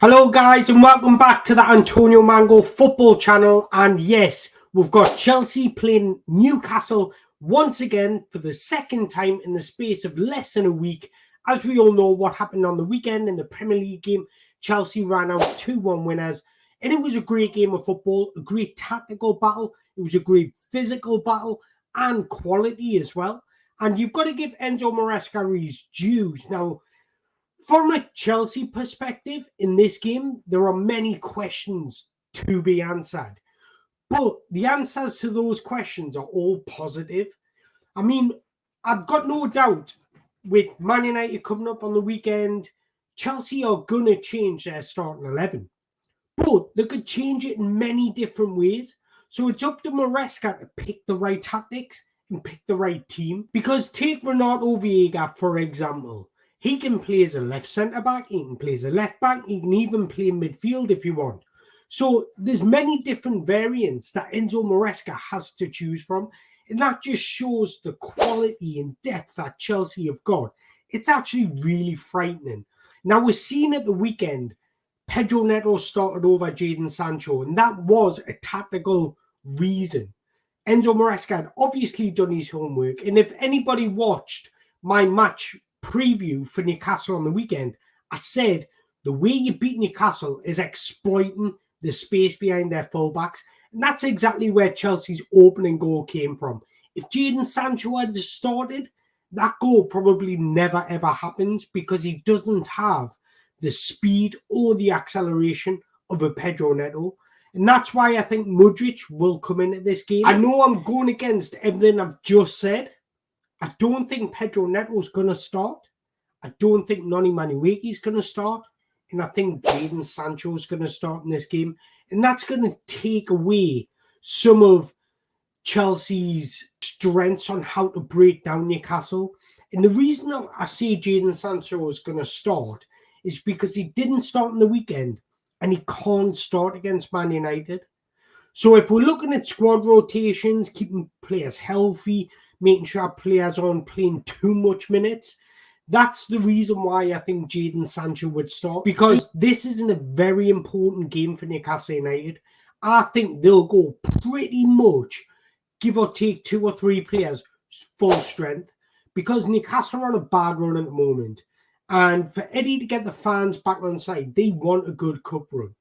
Hello guys and welcome back to the Antonio Mango football channel. And yes, we've got Chelsea playing Newcastle once again for the second time in the space of less than a week. As we all know what happened on the weekend in the Premier League game, Chelsea ran out 2-1 winners, and it was a great game of football, a great tactical battle, it was a great physical battle and quality as well. And you've got to give Enzo Maresca his dues. Now, from a Chelsea perspective, in this game, there are many questions to be answered. But the answers to those questions are all positive. I mean, I've got no doubt with Man United coming up on the weekend, Chelsea are going to change their starting 11. But they could change it in many different ways. So it's up to Maresca to pick the right tactics and pick the right team. Because take Renato Vieira, for example. He can play as a left centre-back, he can play as a left-back, he can even play in midfield if you want. So there's many different variants that Enzo Maresca has to choose from, and that just shows the quality and depth that Chelsea have got. It's actually really frightening. Now, we're seeing at the weekend, Pedro Neto started over Jadon Sancho, and that was a tactical reason. Enzo Maresca had obviously done his homework, and if anybody watched my match preview for Newcastle on the weekend, I said the way you beat Newcastle is exploiting the space behind their fullbacks, and that's exactly where Chelsea's opening goal came from. If Jadon Sancho had started, that goal probably never ever happens because he doesn't have the speed or the acceleration of a Pedro Neto. And that's why I think Mudryk will come into this game. I know I'm going against everything I've just said. I don't think Pedro Neto's going to start. I don't think Noni Madueke's going to start. And I think Jadon Sancho's going to start in this game. And that's going to take away some of Chelsea's strengths on how to break down Newcastle. And the reason I say Jadon Sancho is going to start is because he didn't start on the weekend and he can't start against Man United. So if we're looking at squad rotations, keeping players healthy, making sure our players aren't playing too much minutes, that's the reason why I think Jadon Sancho would start, because this isn't a very important game for Newcastle United. I think they'll go pretty much, give or take 2 or 3 players, full strength, because Newcastle are on a bad run at the moment. And for Eddie to get the fans back on side, they want a good cup run.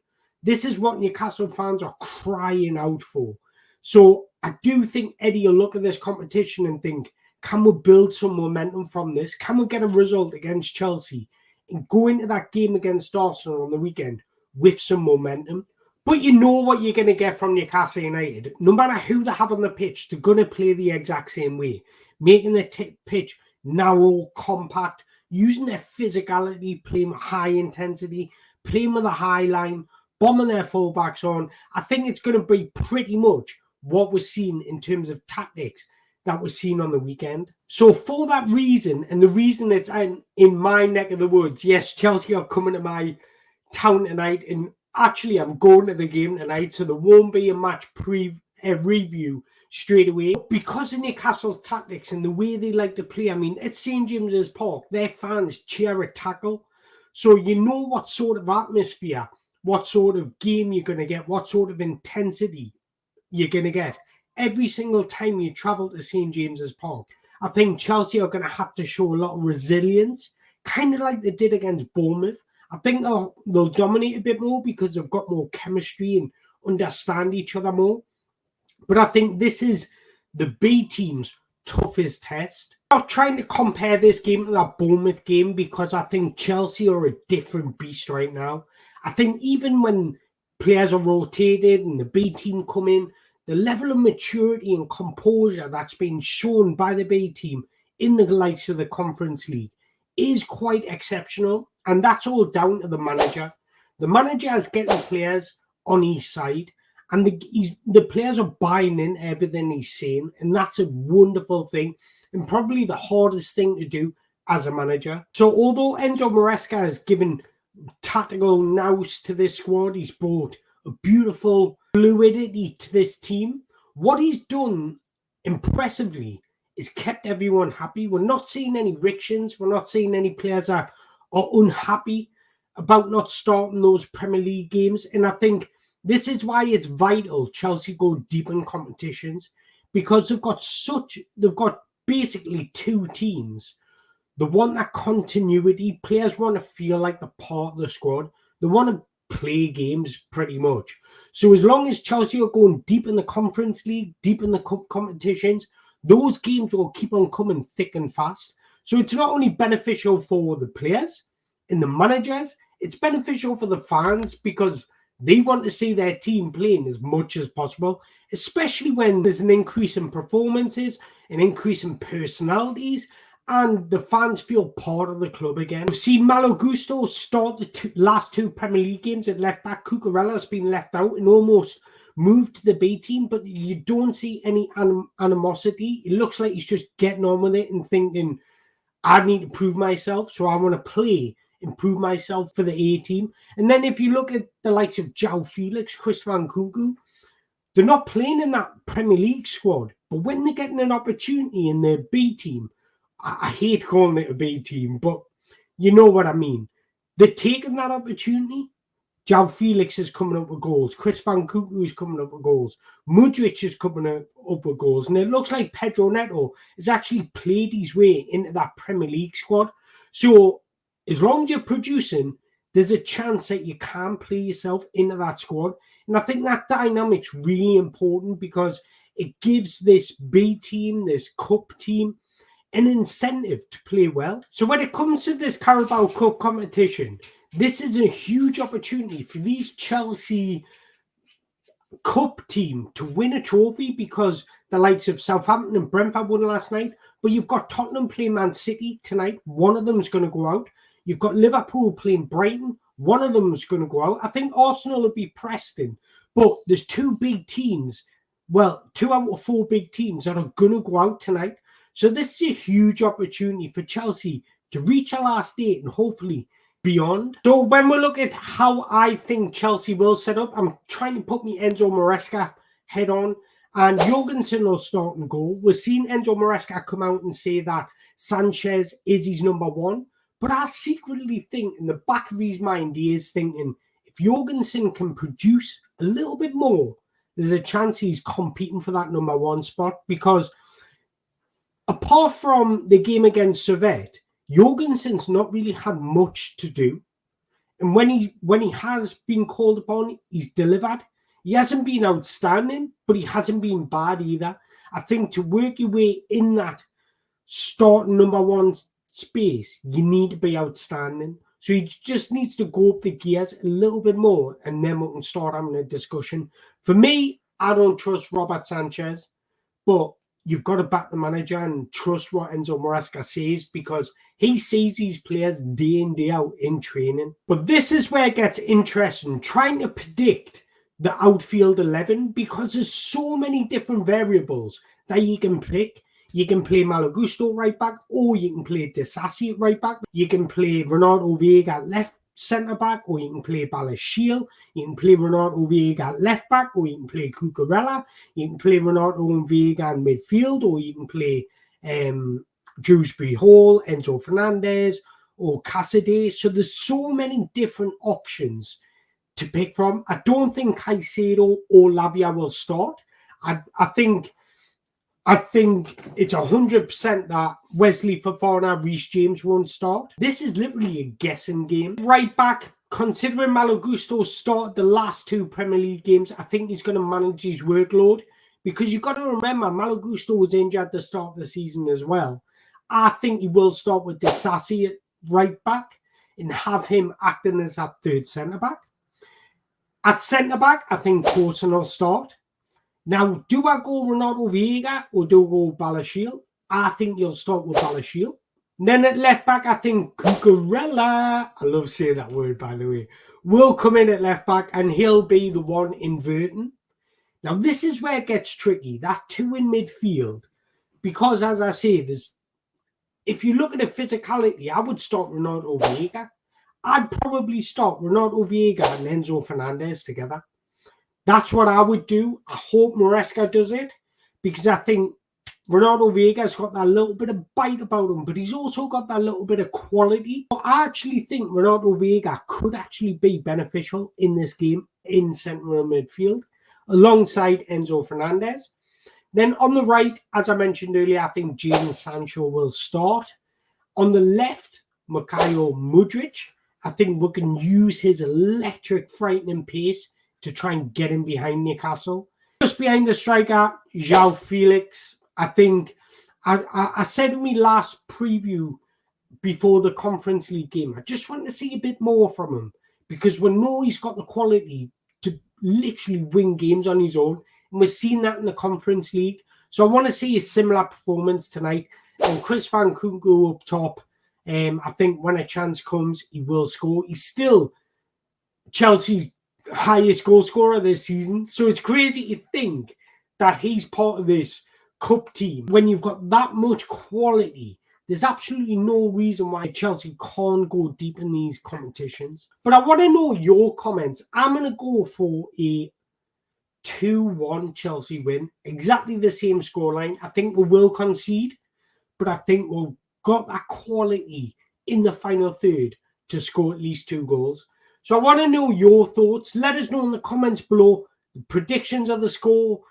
This is what Newcastle fans are crying out for. So I do think Eddie will look at this competition and think, can we build some momentum from this? Can we get a result against Chelsea and go into that game against Arsenal on the weekend with some momentum? But you know what you're going to get from Newcastle United. No matter who they have on the pitch, they're going to play the exact same way, making the pitch narrow, compact, using their physicality, playing high intensity, playing with a high line, bombing their fullbacks on. I think it's going to be pretty much what we're seeing in terms of tactics that we're seeing on the weekend. So for that reason, and the reason it's in my neck of the woods, yes, Chelsea are coming to my town tonight, and actually I'm going to the game tonight, so there won't be a match review straight away. Because of Newcastle's tactics and the way they like to play, I mean, at St. James's Park, their fans cheer a tackle. So you know what sort of atmosphere, what sort of game you're going to get, what sort of intensity you're going to get every single time you travel to St. James's Park. I think Chelsea are going to have to show a lot of resilience, kind of like they did against Bournemouth. I think they'll dominate a bit more because they've got more chemistry and understand each other more. But I think this is the B team's toughest test. I'm not trying to compare this game to that Bournemouth game because I think Chelsea are a different beast right now. I think even when players are rotated and the B team come in, the level of maturity and composure that's been shown by the B team in the likes of the Conference League is quite exceptional. And that's all down to the manager. The manager is getting players on his side, and the players are buying in everything he's saying. And that's a wonderful thing, and probably the hardest thing to do as a manager. So although Enzo Maresca has given tactical nous to this squad, he's brought a beautiful fluidity to this team. What he's done impressively is kept everyone happy. We're not seeing any rictions. We're not seeing any players that are unhappy about not starting those Premier League games. And I think this is why it's vital Chelsea go deep in competitions, because they've got basically two teams. They want that continuity. Players want to feel like they're part of the squad. They want to play games pretty much. So as long as Chelsea are going deep in the Conference League, deep in the cup competitions, those games will keep on coming thick and fast. So it's not only beneficial for the players and the managers, it's beneficial for the fans because they want to see their team playing as much as possible, especially when there's an increase in performances, an increase in personalities, and the fans feel part of the club again. We've seen Malo Gusto start the last two Premier League games at left back. Cucurella's been left out and almost moved to the B team, but you don't see any animosity. It looks like he's just getting on with it and thinking, I need to prove myself, so I want to play, improve myself for the A team. And then if you look at the likes of João Felix, Chris Van Kunku, they're not playing in that Premier League squad, but when they're getting an opportunity in their B team, I hate calling it a B team, but you know what I mean. They're taking that opportunity. João Felix is coming up with goals. Chris Van Kunku is coming up with goals. Mudryk is coming up with goals. And it looks like Pedro Neto has actually played his way into that Premier League squad. So as long as you're producing, there's a chance that you can play yourself into that squad. And I think that dynamic's really important because it gives this B team, this cup team, an incentive to play well. So when it comes to this Carabao Cup competition, this is a huge opportunity for these Chelsea Cup team to win a trophy because the likes of Southampton and Brentford won last night, but you've got Tottenham playing Man City tonight. One of them is going to go out. You've got Liverpool playing Brighton. One of them is going to go out. I think Arsenal will be Preston, but there's two big teams. Well, 2 out of 4 big teams that are going to go out tonight. So this is a huge opportunity for Chelsea to reach a last 8 and hopefully beyond. So when we look at how I think Chelsea will set up, I'm trying to put me Enzo Maresca head on, and Jorgensen will start and goal. We're seeing Enzo Maresca come out and say that Sanchez is his number 1, but I secretly think in the back of his mind he is thinking if Jorgensen can produce a little bit more, there's a chance he's competing for that number 1 spot, because apart from the game against Servette, Jorgensen's not really had much to do. And when he has been called upon, he's delivered. He hasn't been outstanding, but he hasn't been bad either. I think to work your way in that starting number 1 space, you need to be outstanding. So he just needs to go up the gears a little bit more, and then we can start having a discussion. For me, I don't trust Robert Sanchez, but you've got to back the manager and trust what Enzo Maresca says, because he sees these players day in, day out in training. But this is where it gets interesting, trying to predict the outfield 11, because there's so many different variables that you can pick. You can play Malo Gusto right back, or you can play Disasi at right back. You can play Renato Vega at left centre back, or you can play Balashil. You can play Renato Vega at left back, or you can play Cucurella. You can play Renato Vega in midfield, or you can play Dewsbury Hall, Enzo Fernandez, or Cassidy. So there's so many different options to pick from. I don't think Caicedo or Lavia will start. I think it's 100% that Wesley Fofana, Reece James won't start. This is literally a guessing game. Right back, considering Malo Gusto started the last 2 Premier League games, I think he's going to manage his workload, because you've got to remember Malo Gusto was injured at the start of the season as well. I think he will start with Disasi at right back and have him acting as that third centre-back. At centre-back, I think Coulson will start. Now, do I go Renato Vega or do I go Balashil? I think you'll start with Balashil. Then at left back, I think Cucurella, I love saying that word, by the way, will come in at left back, and he'll be the one inverting. Now, this is where it gets tricky, that 2 in midfield, because as I say, if you look at the physicality, I would start Renato Vega. I'd probably start Renato Vega and Enzo Fernandez together. That's what I would do. I hope Maresca does it, because I think Ronaldo Vega's got that little bit of bite about him, but he's also got that little bit of quality. I actually think Ronaldo Vega could actually be beneficial in this game in central midfield, alongside Enzo Fernandez. Then on the right, as I mentioned earlier, I think Jadon Sancho will start. On the left, Mikhail Mudryk. I think we can use his electric, frightening pace to try and get him behind Newcastle. Just behind the striker, João Felix. I think I said in my last preview before the Conference League game, I just want to see a bit more from him, because we know he's got the quality to literally win games on his own, and we're seeing that in the Conference League. So I want to see a similar performance tonight. And Chris Van Kunku up top. I think when a chance comes, he will score. He's still Chelsea's highest goal scorer this season. So it's crazy to think that he's part of this cup team. When you've got that much quality, there's absolutely no reason why Chelsea can't go deep in these competitions. But I want to know your comments. I'm going to go for a 2-1 Chelsea win. Exactly the same scoreline. I think we will concede, but I think we've got that quality in the final third to score at least 2 goals. So I want to know your thoughts. Let us know in the comments below the predictions of the score.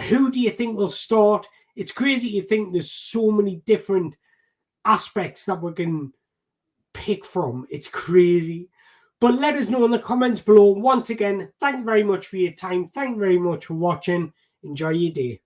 Who do you think will start? It's crazy to think there's so many different aspects that we can pick from. It's crazy. But let us know in the comments below. Once again, thank you very much for your time. Thank you very much for watching. Enjoy your day.